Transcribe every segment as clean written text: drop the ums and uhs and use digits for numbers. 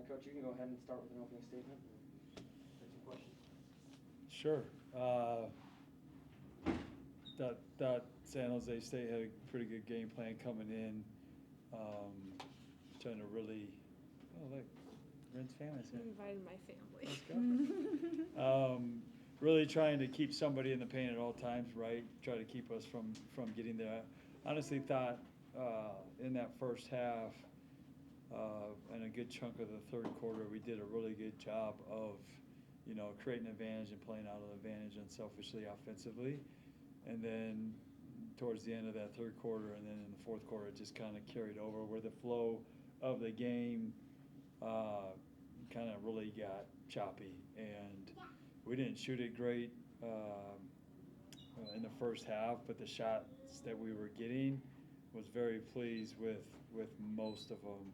Coach, you can go ahead and start with an opening statement and take some questions. Sure. That San Jose State had a pretty good game plan coming in, trying to really, look, Ren's family's here. I invited my family. Let's go. Really trying to keep somebody in the paint at all times, right? Try to keep us from getting there. I honestly thought in that first half and a good chunk of the third quarter, we did a really good job of, creating advantage and playing out of the advantage unselfishly offensively. And then towards the end of that third quarter and then in the fourth quarter, it just kind of carried over where the flow of the game kind of really got choppy. And we didn't shoot it great in the first half, but the shots that we were getting was very pleased with most of them.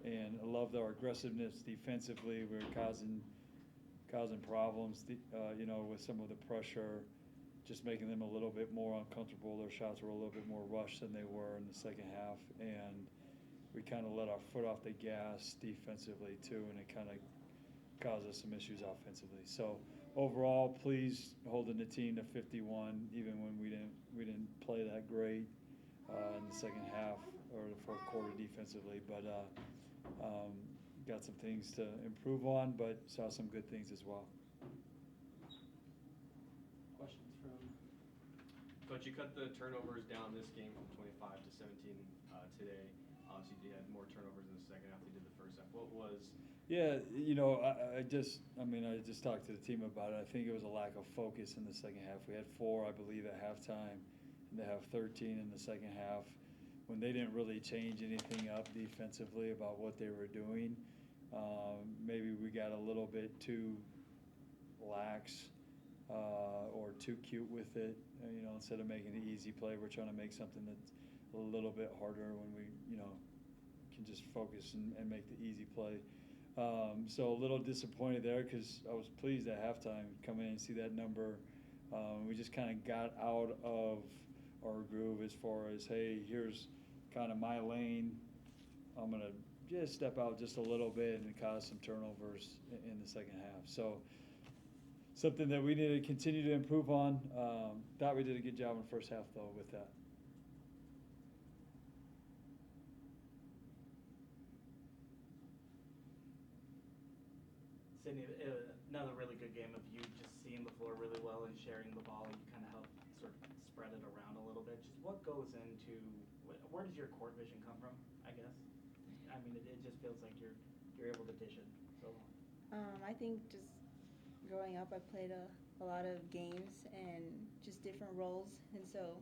And I loved our aggressiveness defensively. We were causing problems, with some of the pressure, just making them a little bit more uncomfortable. Their shots were a little bit more rushed than they were in the second half, and we kind of let our foot off the gas defensively too, and it kind of caused us some issues offensively. So overall, pleased holding the team to 51, even when we didn't play that great in the second half or the fourth quarter defensively, but got some things to improve on, but saw some good things as well. Questions from? Coach, you cut the turnovers down this game from 25 to 17 today. Obviously, you had more turnovers in the second half than you did the first half. What was? Yeah, I just talked to the team about it. I think it was a lack of focus in the second half. We had 4, I believe, at halftime, and they have 13 in the second half. When they didn't really change anything up defensively about what they were doing, maybe we got a little bit too lax or too cute with it. Instead of making an easy play, we're trying to make something that's a little bit harder when we, can just focus and make the easy play. So a little disappointed there because I was pleased at halftime come in and see that number. We just kind of got out of our groove as far as, hey, here's kind of my lane. I'm going to just step out just a little bit and cause some turnovers in the second half. So something that we need to continue to improve on. Thought we did a good job in the first half, though, with that. Sydney, another really good game of you just seeing the floor really well and sharing the ball, and you kind of help sort of spread it around a little bit. Just what goes into, where does your court vision come from, I guess? I mean, it just feels like you're able to dish it so well. I think just growing up, I played a lot of games and just different roles, and so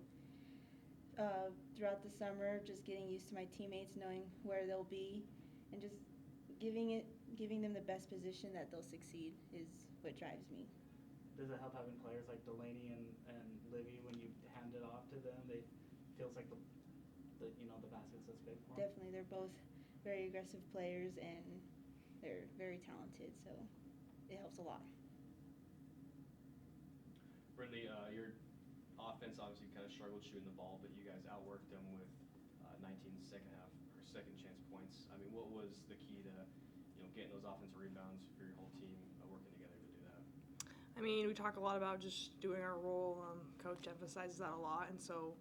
throughout the summer, just getting used to my teammates, knowing where they'll be, and just giving them the best position that they'll succeed is what drives me. Does it help having players like Delaney and Livy when you hand it off to them? It feels like the basket's that's big for them. Definitely, they're both very aggressive players and they're very talented, so it helps a lot. Brinley, your offense obviously kind of struggled shooting the ball, but you guys outworked them with 19 second chance points. I mean, what was the key to getting those offensive rebounds for your whole team working together to do that? I mean, we talk a lot about just doing our role. Coach emphasizes that a lot, and so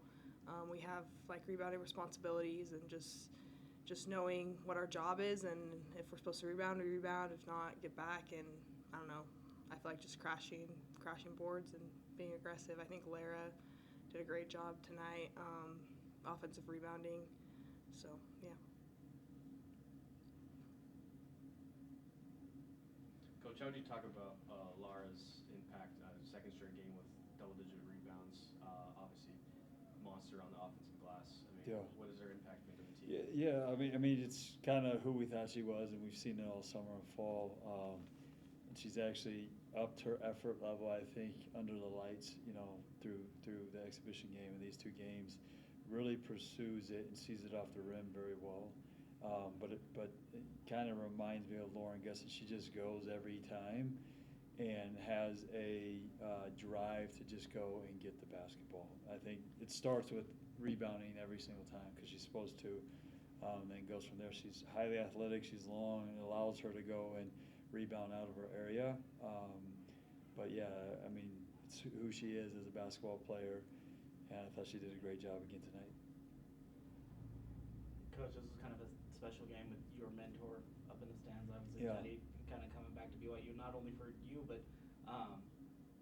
we have rebounding responsibilities and just knowing what our job is, and if we're supposed to rebound, we rebound. If not, get back. And I don't know. I feel like just crashing boards and being aggressive. I think Lara did a great job tonight, offensive rebounding. So yeah. Coach, how would you talk about Lara's impact second straight game with double-digit rebounds? Obviously, monster on the offensive glass. I mean, What has her impact been to the team? Yeah. I mean, it's kind of who we thought she was, and we've seen it all summer and fall. And she's actually upped her effort level, I think, under the lights. Through the exhibition game and these 2 games, really pursues it and sees it off the rim very well. But it kind of reminds me of Lauren Gusson. She just goes every time and has a drive to just go and get the basketball. I think it starts with rebounding every single time because she's supposed to. then goes from there. She's highly athletic, she's long, and it allows her to go and rebound out of her area. But yeah, I mean, it's who she is as a basketball player, and I thought she did a great job again tonight. Coach, this is kind of a special game with your mentor up in the stands, obviously, Yeah. Teddy, kind of coming back to BYU, not only for you, but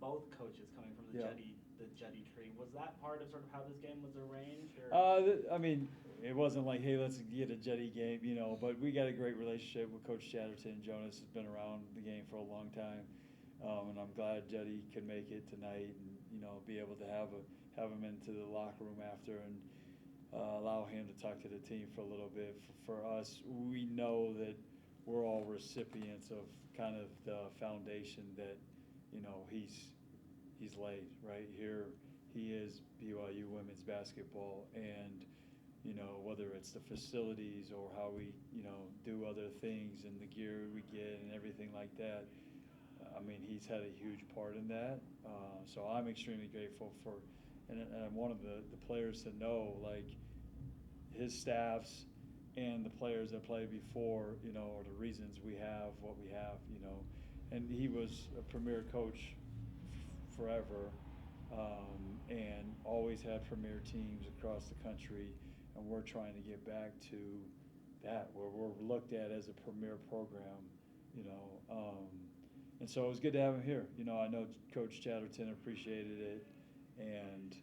both coaches coming from the Yeah. Jetty tree. Was that part of sort of how this game was arranged? Or? I mean, it wasn't like, hey, let's get a Jetty game, you know, but we got a great relationship with Coach Chatterton. Jonas has been around the game for a long time, and I'm glad Jetty could make it tonight and, you know, be able to have him into the locker room after and allow him to talk to the team for a little bit. For us, we know that we're all recipients of kind of the foundation that, you know, he's laid right here. He is BYU women's basketball, and you know, whether it's the facilities or how we, you know, do other things and the gear we get and everything like that. I mean, he's had a huge part in that. So I'm extremely grateful for, and I wanted the players to know, like, his staffs and the players that played before, you know, are the reasons we have what we have, you know. And he was a premier coach forever, and always had premier teams across the country, and we're trying to get back to that, where we're looked at as a premier program, you know. And so it was good to have him here. You know, I know Coach Chatterton appreciated it, and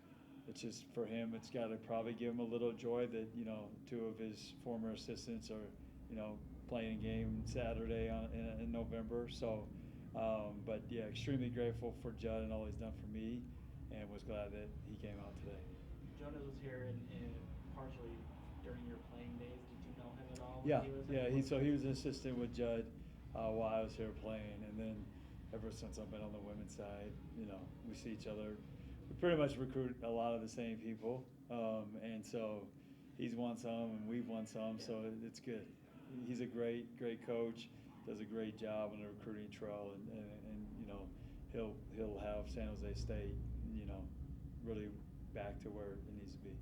it's just, for him, it's got to probably give him a little joy that, you know, two of his former assistants are, you know, playing a game Saturday in November. So, but yeah, extremely grateful for Judd and all he's done for me, and was glad that he came out today. Jonas was here in partially during your playing days. Did you know him at all? Yeah, When he was he was an assistant with Judd while I was here playing, and then ever since I've been on the women's side, you know, we see each other. We pretty much recruit a lot of the same people, and so he's won some and we've won some, so it's good. He's a great coach, does a great job on the recruiting trail, and you know, he'll have San Jose State, you know, really back to where it needs to be.